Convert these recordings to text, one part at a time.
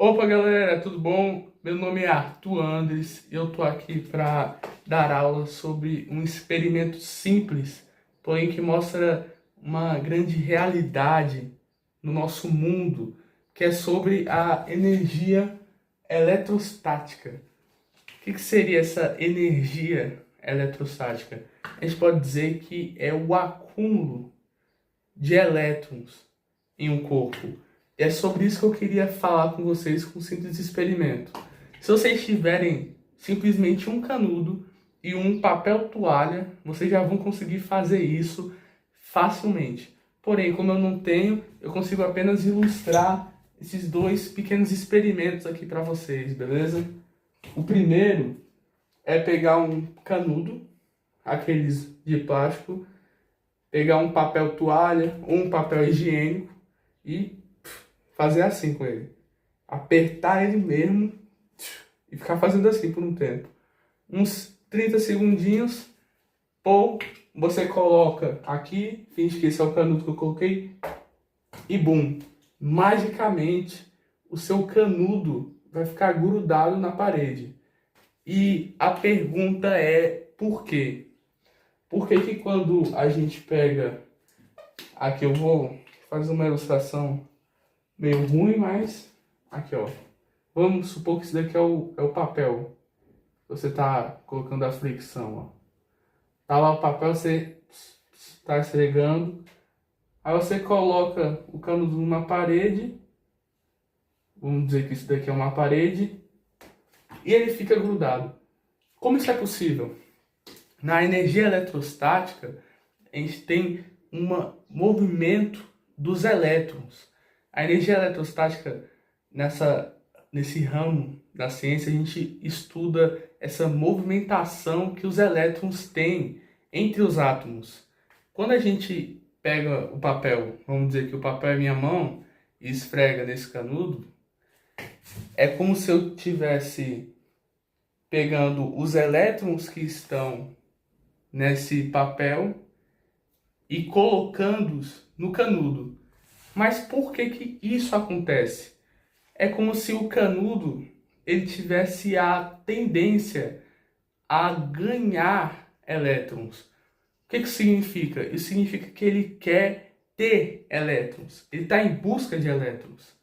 Opa galera, tudo bom? Meu nome é Arthur Andres e eu tô aqui para dar aula sobre um experimento simples, porém que mostra uma grande realidade no nosso mundo, que é sobre a energia eletrostática. O que seria essa energia eletrostática? A gente pode dizer que é o acúmulo de elétrons em um corpo. E é sobre isso que eu queria falar com vocês com um simples experimento. Se vocês tiverem simplesmente um canudo e um papel toalha, vocês já vão conseguir fazer isso facilmente. Porém, como eu não tenho, eu consigo apenas ilustrar esses dois pequenos experimentos aqui para vocês, beleza? O primeiro é pegar um canudo, aqueles de plástico, pegar um papel toalha ou um papel higiênico e fazer assim com ele. Apertar ele mesmo e ficar fazendo assim por um tempo. Uns 30 segundinhos, ou você coloca aqui, finge que esse é o canudo que eu coloquei, e bum! Magicamente, o seu canudo vai ficar grudado na parede. E a pergunta é, por quê? Por que que quando a gente pega... Aqui eu vou fazer uma ilustração meio ruim, mas... Aqui, ó. Vamos supor que isso daqui é o papel. Você tá colocando a fricção, ó. Tá lá o papel, você tá esfregando. Aí você coloca o canudo numa parede. Vamos dizer que isso daqui é uma parede. E ele fica grudado. Como isso é possível? Na energia eletrostática, a gente tem um movimento dos elétrons. A energia eletrostática, nesse ramo da ciência, a gente estuda essa movimentação que os elétrons têm entre os átomos. Quando a gente pega o papel, vamos dizer que o papel é minha mão, e esfrega nesse canudo, é como se eu estivesse pegando os elétrons que estão nesse papel e colocando-os no canudo. Mas por que que isso acontece? É como se o canudo ele tivesse a tendência a ganhar elétrons. O que que significa? Isso significa que ele quer ter elétrons. Ele está em busca de elétrons.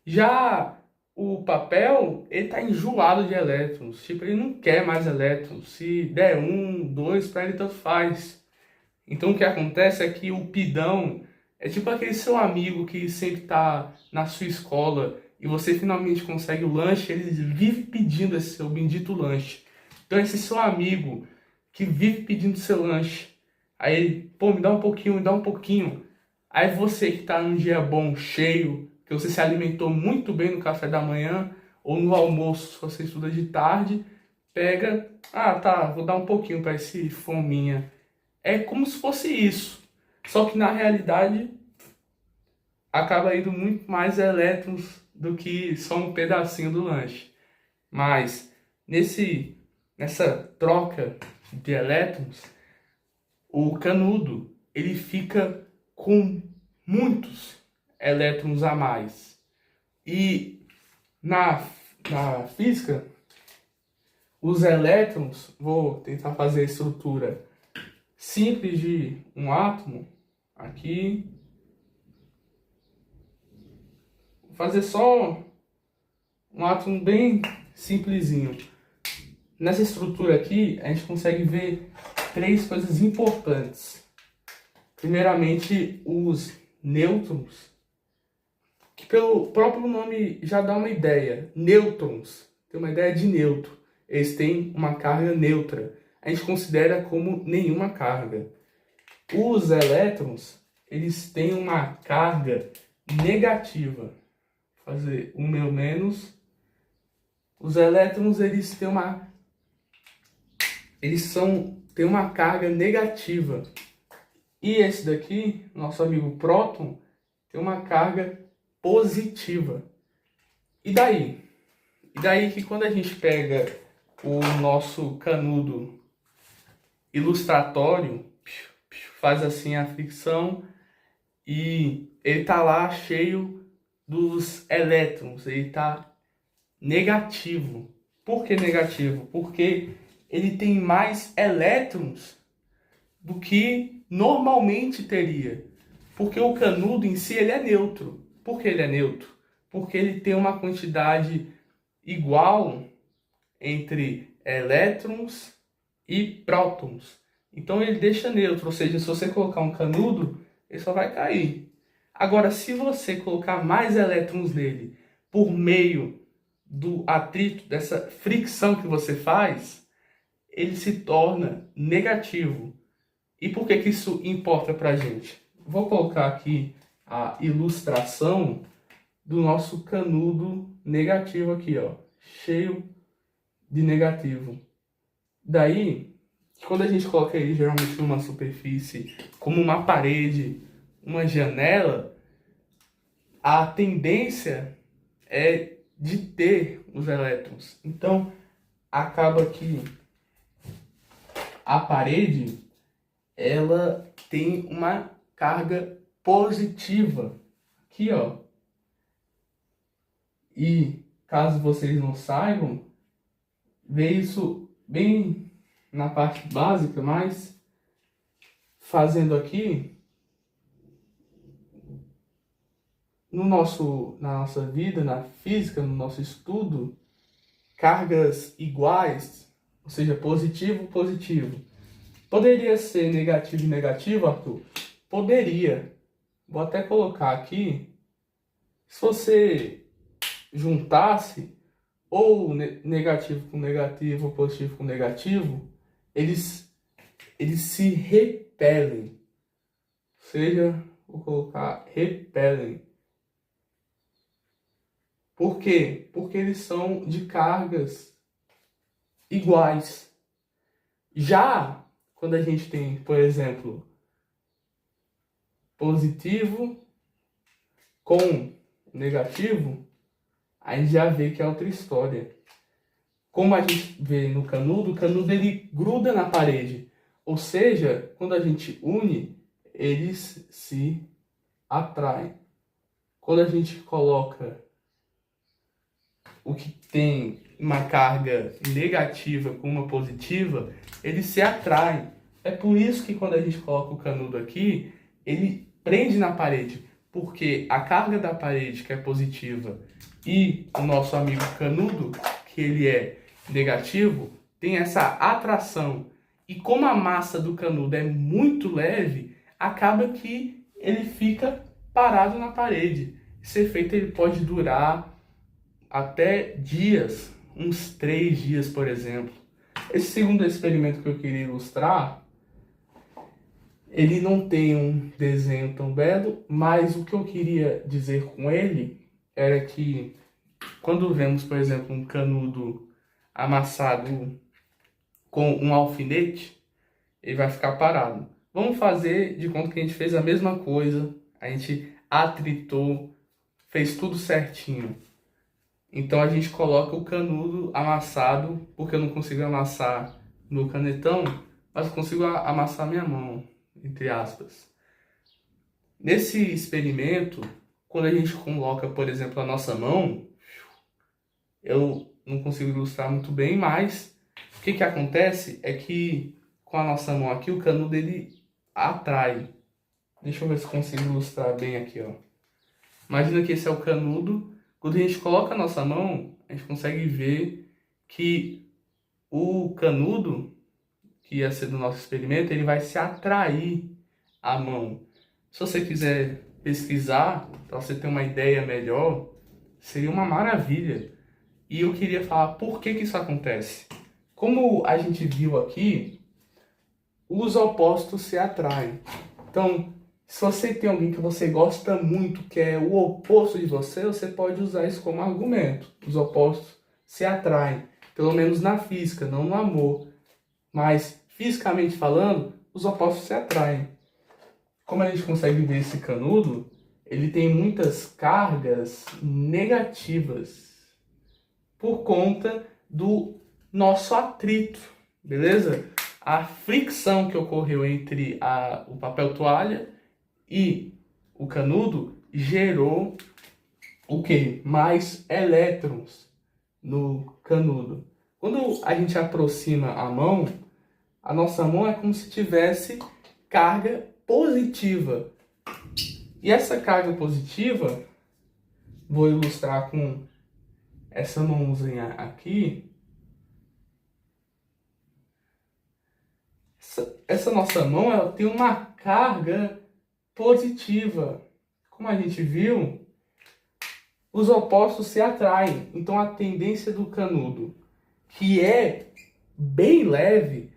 Já o papel, ele está enjoado de elétrons. Tipo, ele não quer mais elétrons. Se der um, dois, para ele tanto faz. Então o que acontece é que o pidão é tipo aquele seu amigo que sempre está na sua escola e você finalmente consegue o lanche, ele vive pedindo esse seu bendito lanche. Então esse seu amigo que vive pedindo seu lanche, aí ele, pô, me dá um pouquinho, me dá um pouquinho. Aí você que está num dia bom, cheio, que você se alimentou muito bem no café da manhã ou no almoço, se você estuda de tarde, pega, ah tá, vou dar um pouquinho para esse fominha. É como se fosse isso. Só que na realidade acaba indo muito mais elétrons do que só um pedacinho do lanche. Mas nessa troca de elétrons, o canudo ele fica com muitos elétrons a mais. E na física, os elétrons, vou tentar fazer a estrutura simples de um átomo, aqui, vou fazer só um átomo bem simplesinho. Nessa estrutura aqui, a gente consegue ver três coisas importantes. Primeiramente, os nêutrons, que pelo próprio nome já dá uma ideia. Nêutrons, tem uma ideia de neutro. Eles têm uma carga neutra. A gente considera como nenhuma carga. Os elétrons, eles têm uma carga negativa. Vou fazer um meu menos. Os elétrons, eles têm uma carga negativa. E esse daqui, nosso amigo próton, tem uma carga positiva. E daí? E daí que quando a gente pega o nosso canudo ilustratório, faz assim a fricção e ele tá lá cheio dos elétrons, ele está negativo. Por que negativo? Porque ele tem mais elétrons do que normalmente teria. Porque o canudo em si ele é neutro. Por que ele é neutro? Porque ele tem uma quantidade igual entre elétrons e prótons. Então ele deixa neutro, ou seja, se você colocar um canudo, ele só vai cair. Agora, se você colocar mais elétrons nele por meio do atrito, dessa fricção que você faz, ele se torna negativo. E por que isso importa para a gente? Vou colocar aqui a ilustração do nosso canudo negativo aqui, ó, cheio de negativo. Daí, quando a gente coloca ele geralmente numa superfície, como uma parede, uma janela, a tendência é de ter os elétrons. Então, acaba que a parede, ela tem uma carga positiva. Aqui, ó. E, caso vocês não saibam, vê isso bem na parte básica, mas fazendo aqui, na nossa vida, na física, no nosso estudo, cargas iguais, ou seja, positivo, positivo. Poderia ser negativo e negativo, Arthur? Poderia. Vou até colocar aqui. Se você juntasse ou negativo com negativo, ou positivo com negativo, eles se repelem. Ou seja, vou colocar repelem. Por quê? Porque eles são de cargas iguais. Já quando a gente tem, por exemplo, positivo com negativo, a gente já vê que é outra história. Como a gente vê no canudo, o canudo ele gruda na parede. Ou seja, quando a gente une, eles se atraem. Quando a gente coloca o que tem uma carga negativa com uma positiva, eles se atraem. É por isso que quando a gente coloca o canudo aqui, ele prende na parede. Porque a carga da parede, que é positiva, e o nosso amigo canudo, que ele é negativo, tem essa atração. E como a massa do canudo é muito leve, acaba que ele fica parado na parede. Esse efeito ele pode durar até dias, uns 3 dias, por exemplo. Esse segundo experimento que eu queria ilustrar, ele não tem um desenho tão belo, mas o que eu queria dizer com ele era que quando vemos, por exemplo, um canudo amassado com um alfinete, ele vai ficar parado. Vamos fazer de conta que a gente fez a mesma coisa, a gente atritou, fez tudo certinho. Então a gente coloca o canudo amassado, porque eu não consigo amassar no canetão, mas eu consigo amassar minha mão, entre aspas. Nesse experimento, quando a gente coloca, por exemplo, a nossa mão, eu não consigo ilustrar muito bem, mas o que acontece é que com a nossa mão aqui, o canudo ele atrai. Deixa eu ver se eu consigo ilustrar bem aqui, ó. Imagina que esse é o canudo. Quando a gente coloca a nossa mão, a gente consegue ver que o canudo, que ia ser do nosso experimento, ele vai se atrair à mão. Se você quiser pesquisar, para você ter uma ideia melhor, seria uma maravilha. E eu queria falar por que isso acontece. Como a gente viu aqui, os opostos se atraem. Então, se você tem alguém que você gosta muito, que é o oposto de você, você pode usar isso como argumento. Os opostos se atraem, pelo menos na física, não no amor. Mas, fisicamente falando, os opostos se atraem. Como a gente consegue ver esse canudo, ele tem muitas cargas negativas por conta do nosso atrito, beleza? A fricção que ocorreu entre o papel toalha e o canudo gerou o quê? Mais elétrons no canudo. Quando a gente aproxima a nossa mão é como se tivesse carga positiva. E essa carga positiva, vou ilustrar com essa mãozinha aqui. Essa nossa mão, ela tem uma carga positiva. Como a gente viu, os opostos se atraem. Então a tendência do canudo, que é bem leve,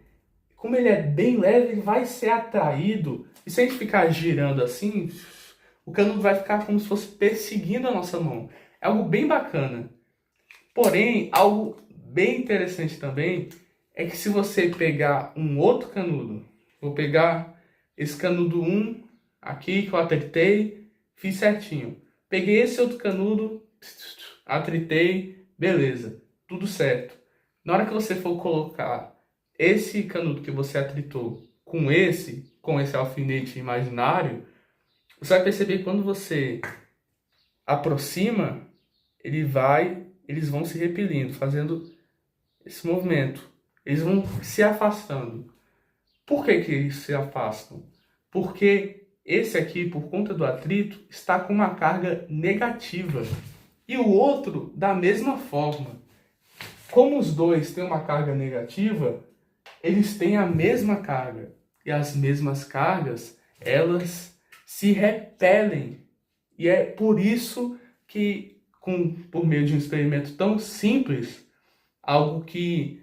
como ele é bem leve, ele vai ser atraído. E se a gente ficar girando assim, o canudo vai ficar como se fosse perseguindo a nossa mão. É algo bem bacana. Porém, algo bem interessante também é que se você pegar um outro canudo, vou pegar esse canudo 1 aqui que eu atritei, fiz certinho. Peguei esse outro canudo, atritei, beleza, tudo certo. Na hora que você for colocar esse canudo que você atritou com esse alfinete imaginário, você vai perceber que quando você aproxima, eles vão se repelindo, fazendo esse movimento. Eles vão se afastando. Por que eles se afastam? Porque esse aqui, por conta do atrito, está com uma carga negativa. E o outro, da mesma forma. Como os dois têm uma carga negativa, eles têm a mesma carga. E as mesmas cargas, elas se repelem. E é por isso que, por meio de um experimento tão simples, algo que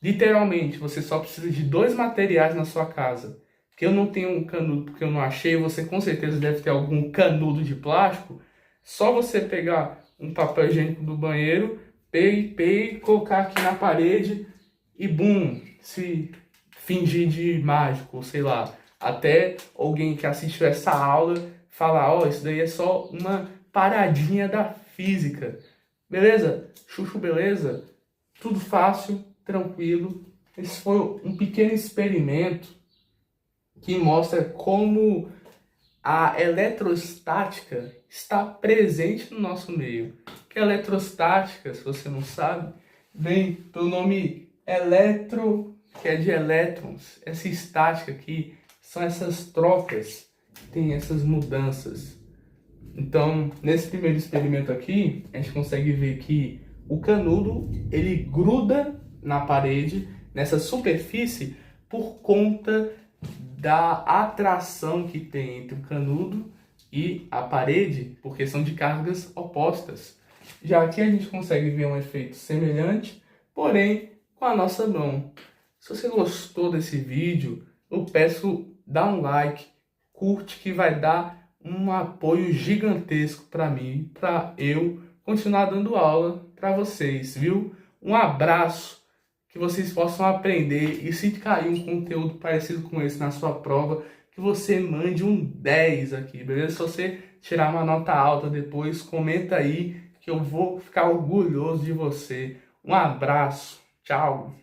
literalmente você só precisa de 2 materiais na sua casa, que eu não tenho um canudo porque eu não achei, você com certeza deve ter algum canudo de plástico, só você pegar um papel higiênico do banheiro, colocar aqui na parede e bum, se fingir de mágico, sei lá, até alguém que assistiu essa aula falar, ó, isso daí é só uma paradinha da física. Beleza? Chuchu, beleza? Tudo fácil, tranquilo. Esse foi um pequeno experimento que mostra como a eletrostática está presente no nosso meio. Que a eletrostática, se você não sabe, vem do nome eletro, que é de elétrons. Essa estática aqui são essas trocas, tem essas mudanças. Então, nesse primeiro experimento aqui, a gente consegue ver que o canudo, ele gruda na parede, nessa superfície, por conta da atração que tem entre o canudo e a parede, porque são de cargas opostas. Já aqui a gente consegue ver um efeito semelhante, porém com a nossa mão. Se você gostou desse vídeo, eu peço dá um like, curte, que vai dar um apoio gigantesco para mim, para eu continuar dando aula para vocês, viu? Um abraço, que vocês possam aprender, e se cair um conteúdo parecido com esse na sua prova, que você mande um 10 aqui, beleza? Se você tirar uma nota alta depois, comenta aí que eu vou ficar orgulhoso de você. Um abraço, tchau!